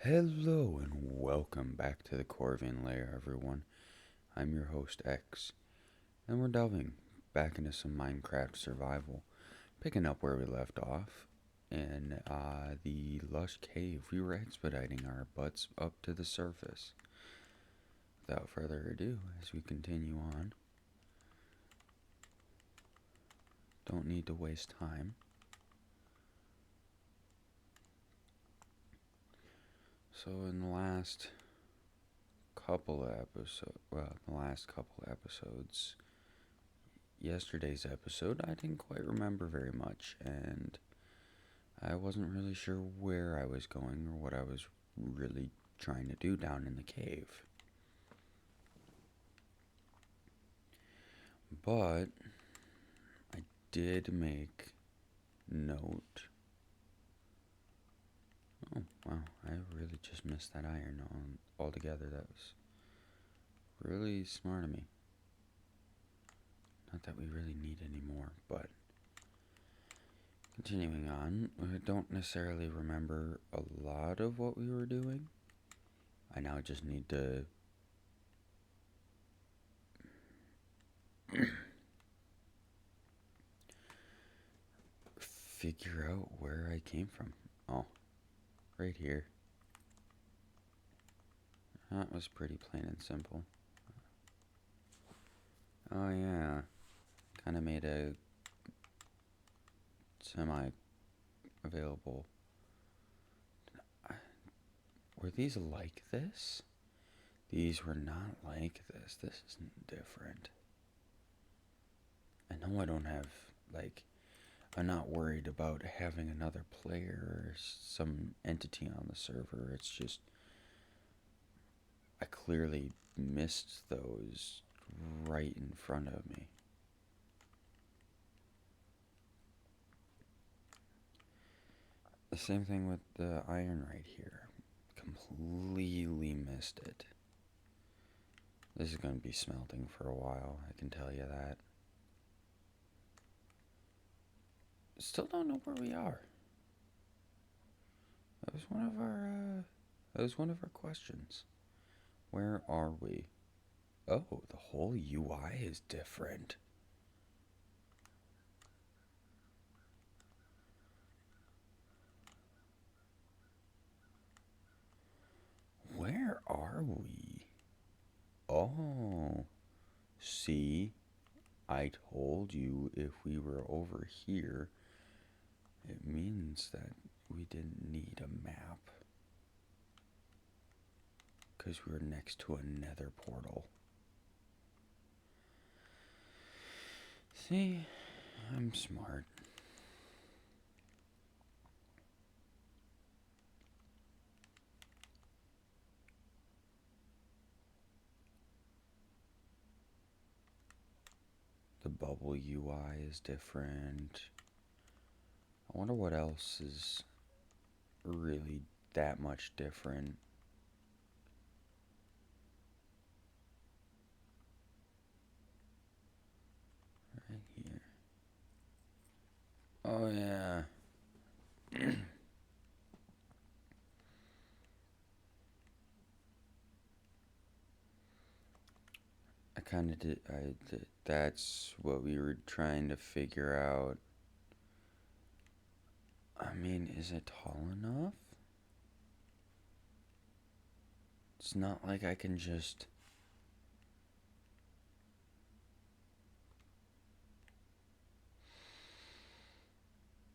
Hello and welcome back to the Corvian Lair, everyone. I'm your host X, and we're delving back into some Minecraft survival, picking up where we left off in the lush cave. We were expediting our butts up to the surface. Without further ado, as we continue on, don't need to waste time. So in the last couple episodes, yesterday's episode, I didn't quite remember very much, and I wasn't really sure where I was going or what I was really trying to do down in the cave. But I did make note. Oh, wow, I really just missed that iron altogether. That was really smart of me. Not that we really need any more, but continuing on, I don't necessarily remember a lot of what we were doing. I now just need to figure out where I came from. Oh, right here. That was pretty plain and simple. Oh yeah, kind of made a semi-available. Were these like this? These were not like this. This is different. I know I don't have, I'm not worried about having another player or some entity on the server. It's just, I clearly missed those right in front of me. The same thing with the iron right here. Completely missed it. This is going to be smelting for a while, I can tell you that. Still don't know where we are. That was one of our questions. Where are we? Oh, the whole UI is different. Where are we? Oh, see, I told you if we were over here, it means that we didn't need a map. Because we were next to a nether portal. See, I'm smart. The bubble UI is different. I wonder what else is really that much different. Right here. Oh yeah. I kind of did. That's what we were trying to figure out. I mean, is it tall enough? It's not like I can just.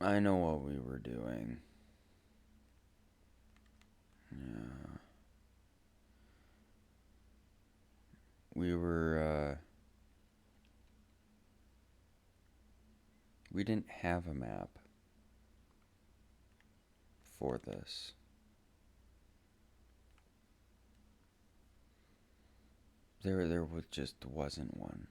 I know what we were doing. Yeah. We were, we didn't have a map for this. There just wasn't one.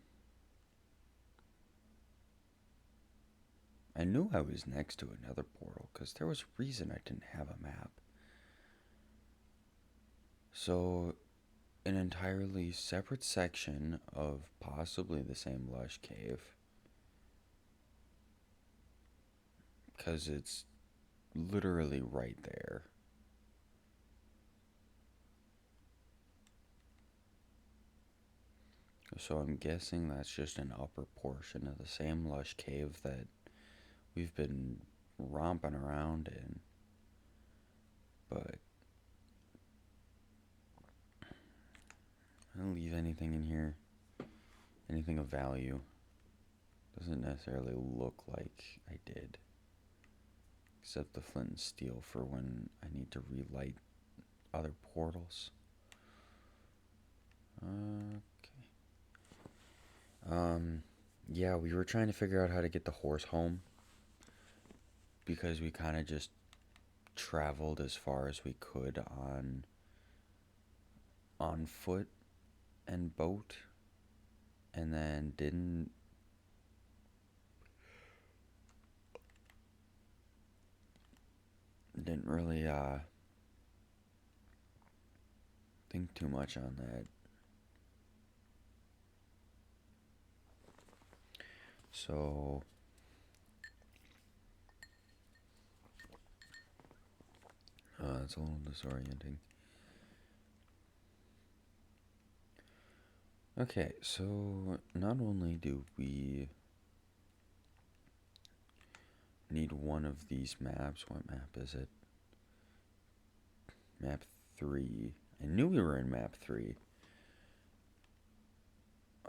I knew I was next to another portal because there was a reason I didn't have a map. So, an entirely separate section of possibly the same lush cave, because it's literally right there. So I'm guessing that's just an upper portion of the same lush cave that we've been romping around in. But I don't leave anything in here, anything of value. Doesn't necessarily look like I did. Except the flint and steel for when I need to relight other portals. Okay. Yeah, we were trying to figure out how to get the horse home. Because we kind of just traveled as far as we could on foot and boat. And then didn't really think too much on that. So it's a little disorienting. Okay, so not only do we need one of these maps, what map is it? Map 3. I knew we were in map 3.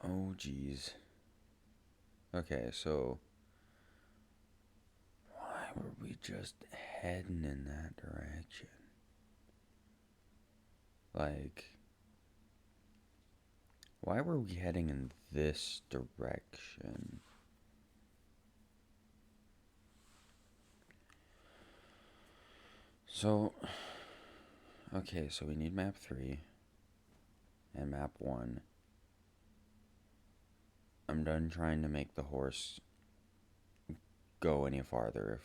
Oh, geez. Okay, so why were we just heading in that direction? Like, why were we heading in this direction? So, okay, so we need map 3 and map 1. I'm done trying to make the horse go any farther.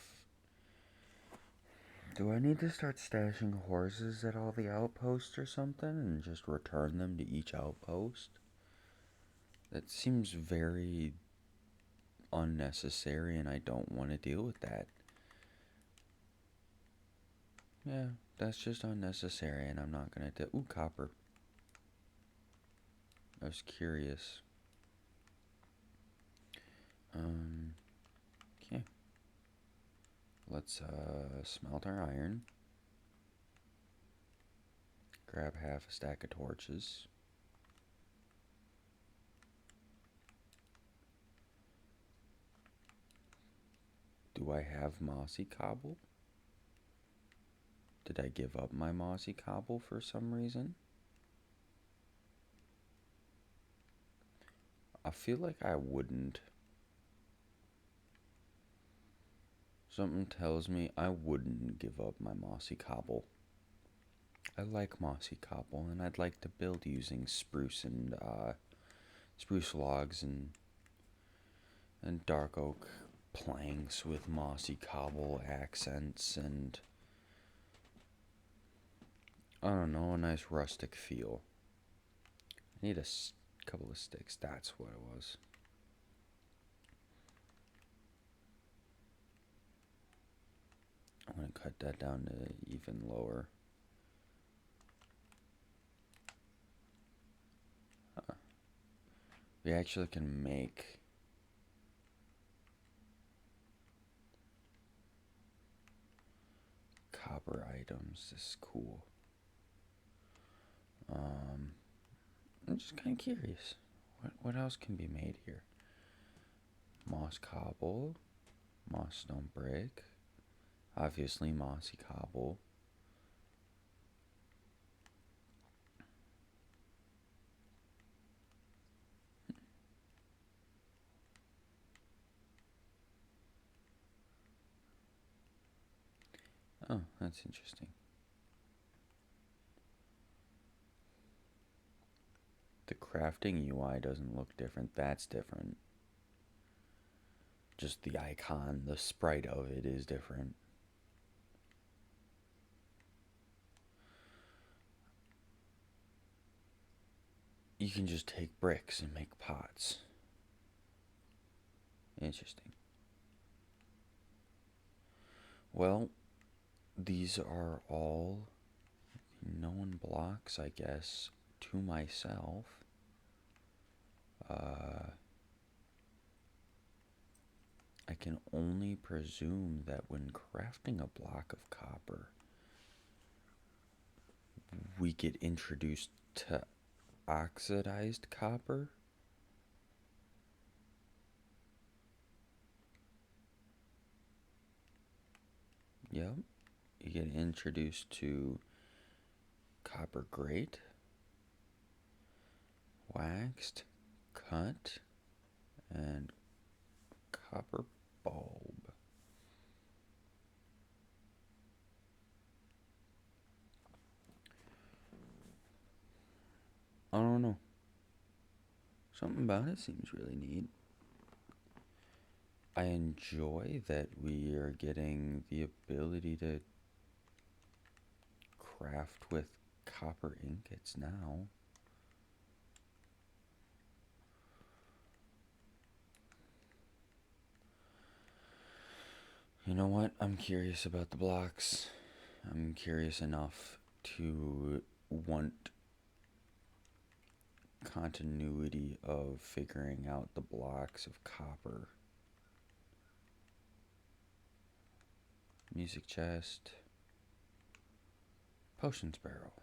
Do I need to start stashing horses at all the outposts or something and just return them to each outpost? That seems very unnecessary and I don't want to deal with that. Yeah, that's just unnecessary and I'm not gonna do. Ooh, copper. I was curious. Okay. Let's smelt our iron. Grab half a stack of torches. Do I have mossy cobble? Did I give up my mossy cobble for some reason? I feel like I wouldn't. Something tells me I wouldn't give up my mossy cobble. I like mossy cobble, and I'd like to build using spruce and spruce logs and dark oak planks with mossy cobble accents and I don't know, a nice rustic feel. I need a couple of sticks. That's what it was. I'm gonna cut that down to even lower. We actually can make copper items. This is cool. I'm just kind of curious. What else can be made here? Moss cobble, moss stone brick, obviously mossy cobble. Oh, that's interesting. The crafting UI doesn't look different. That's different. Just the icon, the sprite of it is different. You can just take bricks and make pots. Interesting. Well, these are all known blocks, I guess, to myself Uh, I can only presume that when crafting a block of copper, we get introduced to oxidized copper. Yep. You get introduced to copper grate, waxed, cut, and copper bulb. I don't know. Something about it seems really neat. I enjoy that we are getting the ability to craft with copper ingots now. You know what? I'm curious about the blocks. I'm curious enough to want continuity of figuring out the blocks of copper. Music chest. Potions barrel.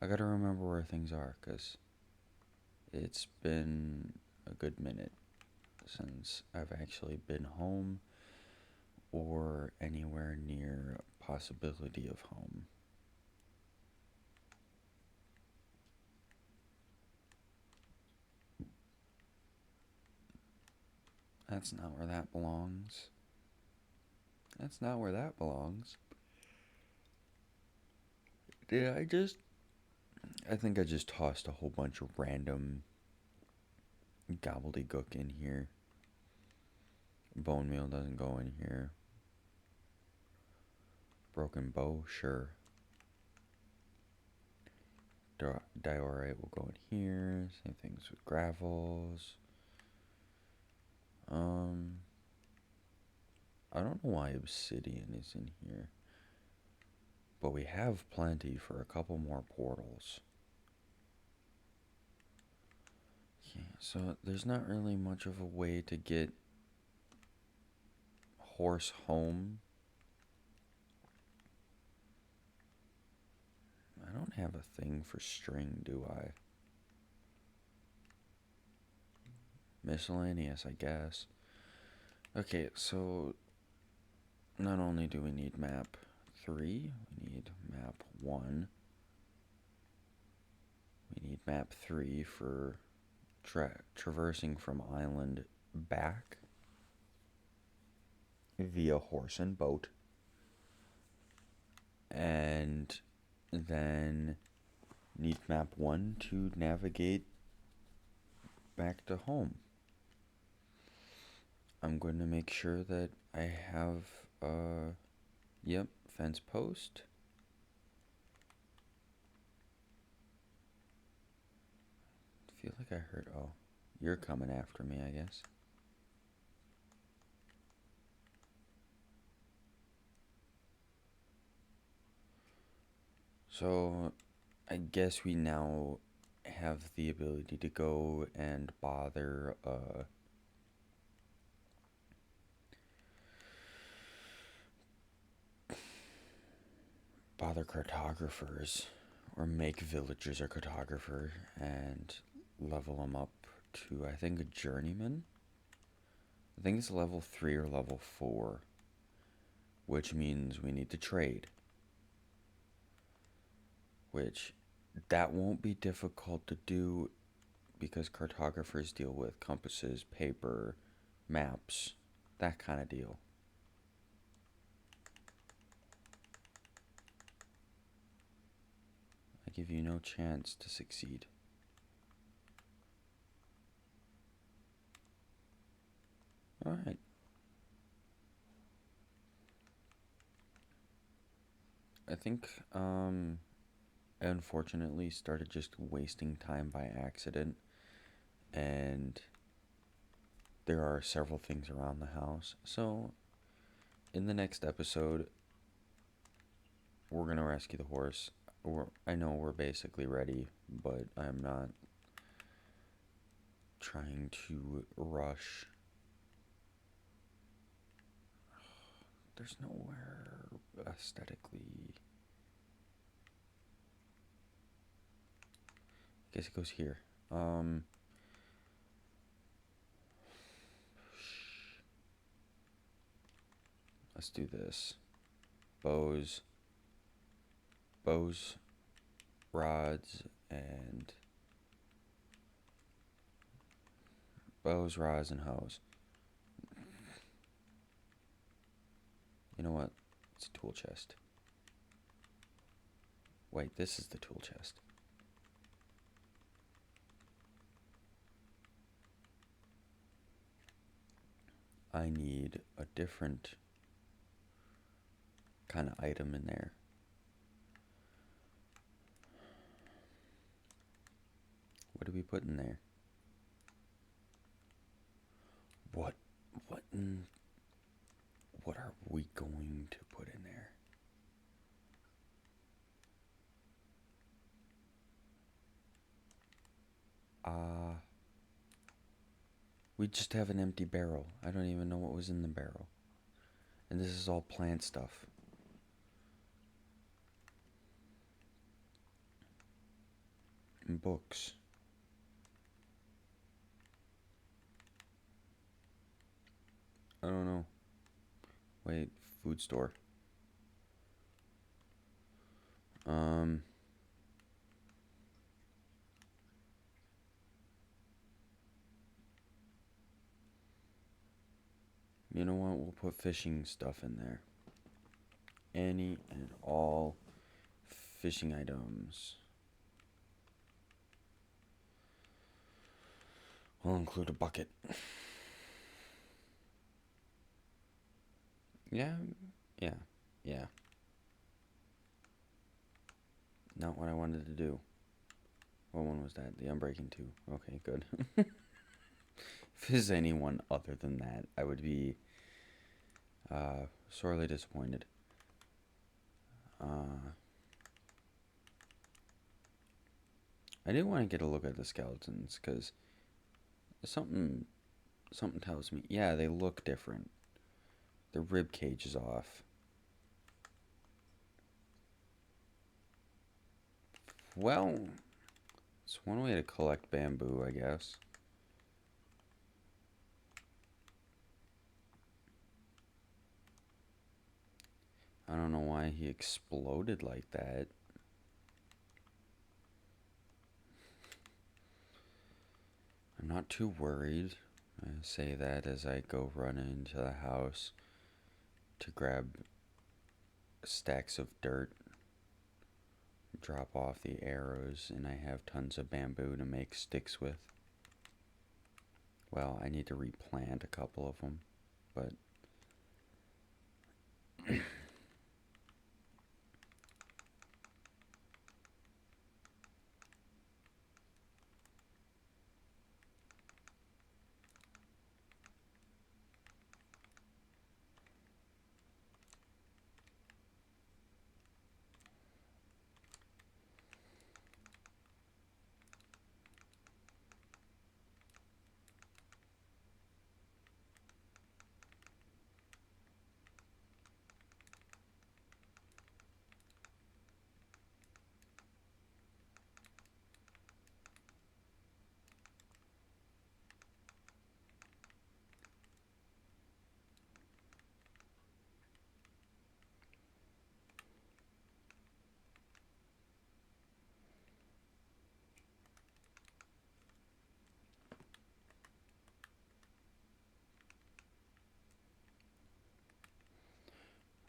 I gotta remember where things are, because it's been a good minute since I've actually been home or anywhere near possibility of home. That's not where that belongs. That's not where that belongs. Did I just... I think I just tossed a whole bunch of random gobbledygook in here. Bone meal doesn't go in here. Broken bow, sure. Diorite will go in here. Same things with gravels. I don't know why obsidian is in here. But we have plenty for a couple more portals. Okay, so there's not really much of a way to get horse home. I don't have a thing for string, do I? Miscellaneous, I guess. Okay, so not only do we need map 3, we need map 1. We need map 3 for traversing from island back via horse and boat. And then need map 1 to navigate back to home. I'm going to make sure that I have, yep, fence post. I feel like I heard, oh, you're coming after me, I guess. So, I guess we now have the ability to go and bother, cartographers, or make villagers a cartographer and level them up to, I think, a journeyman. I think it's level 3 or level 4, which means we need to trade. Which, that won't be difficult to do because cartographers deal with compasses, paper, maps, that kind of deal. I give you no chance to succeed. Alright. I think, I unfortunately started just wasting time by accident, and there are several things around the house. So, in the next episode, we're gonna rescue the horse. I know we're basically ready, but I'm not trying to rush. There's nowhere aesthetically. I guess it goes here. Let's do this. Bows, rods, and bows, rods, and hose. You know what? It's a tool chest. Wait, this is the tool chest. I need a different kind of item in there. What do we put in there? What are we going to put in there? We just have an empty barrel. I don't even know what was in the barrel. And this is all plant stuff. And books. I don't know. Wait, food store. You know what? We'll put fishing stuff in there. Any and all fishing items. We'll include a bucket. Yeah. Not what I wanted to do. What one was that? The Unbreaking 2. Okay, good. If it's anyone other than that, I would be sorely disappointed. I did want to get a look at the skeletons because something tells me, yeah, they look different. The rib cage is off. Well, it's one way to collect bamboo, I guess. I don't know why he exploded like that. I'm not too worried. I say that as I go run into the house to grab stacks of dirt, drop off the arrows, and I have tons of bamboo to make sticks with. Well, I need to replant a couple of them, but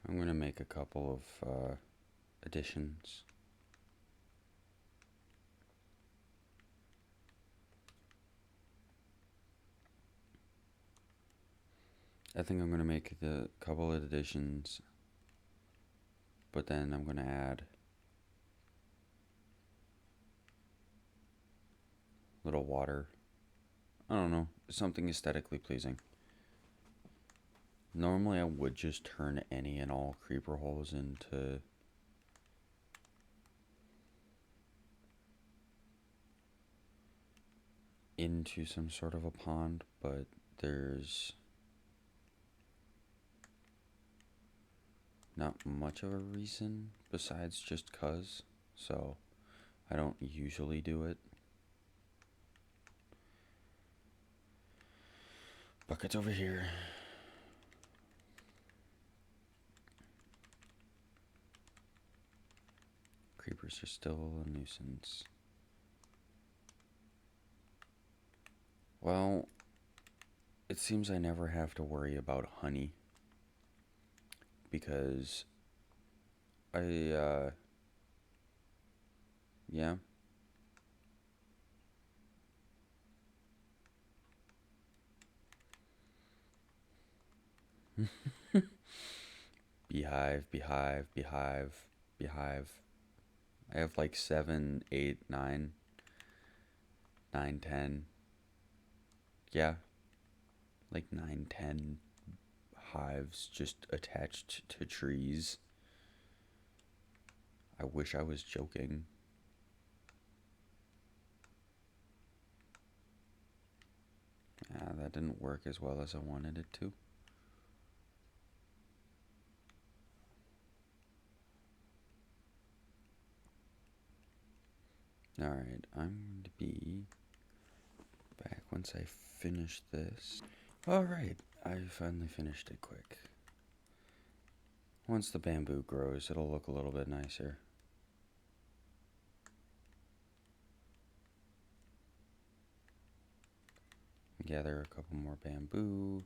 I'm going to make a couple of additions. I think I'm going to make the couple of additions, but then I'm going to add little water. I don't know, something aesthetically pleasing. Normally I would just turn any and all creeper holes into some sort of a pond, but there's not much of a reason besides just 'cause, so I don't usually do it. Bucket's over here. Creepers are still a nuisance. Well, it seems I never have to worry about honey because yeah. Beehive, beehive, beehive, beehive. I have like 7, 8, 9, 9, 10. Yeah, like 9, 10 hives just attached to trees. I wish I was joking. Yeah, that didn't work as well as I wanted it to. Alright, I'm going to be back once I finish this. Alright, I finally finished it quick. Once the bamboo grows, it'll look a little bit nicer. Gather a couple more bamboo.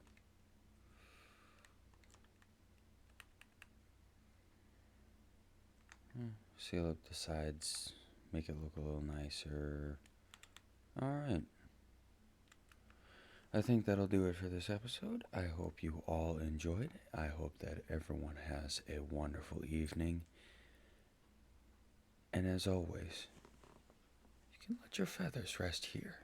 Seal up the sides, make it look a little nicer. Alright. I think that'll do it for this episode. I hope you all enjoyed. I hope that everyone has a wonderful evening. And as always, you can let your feathers rest here.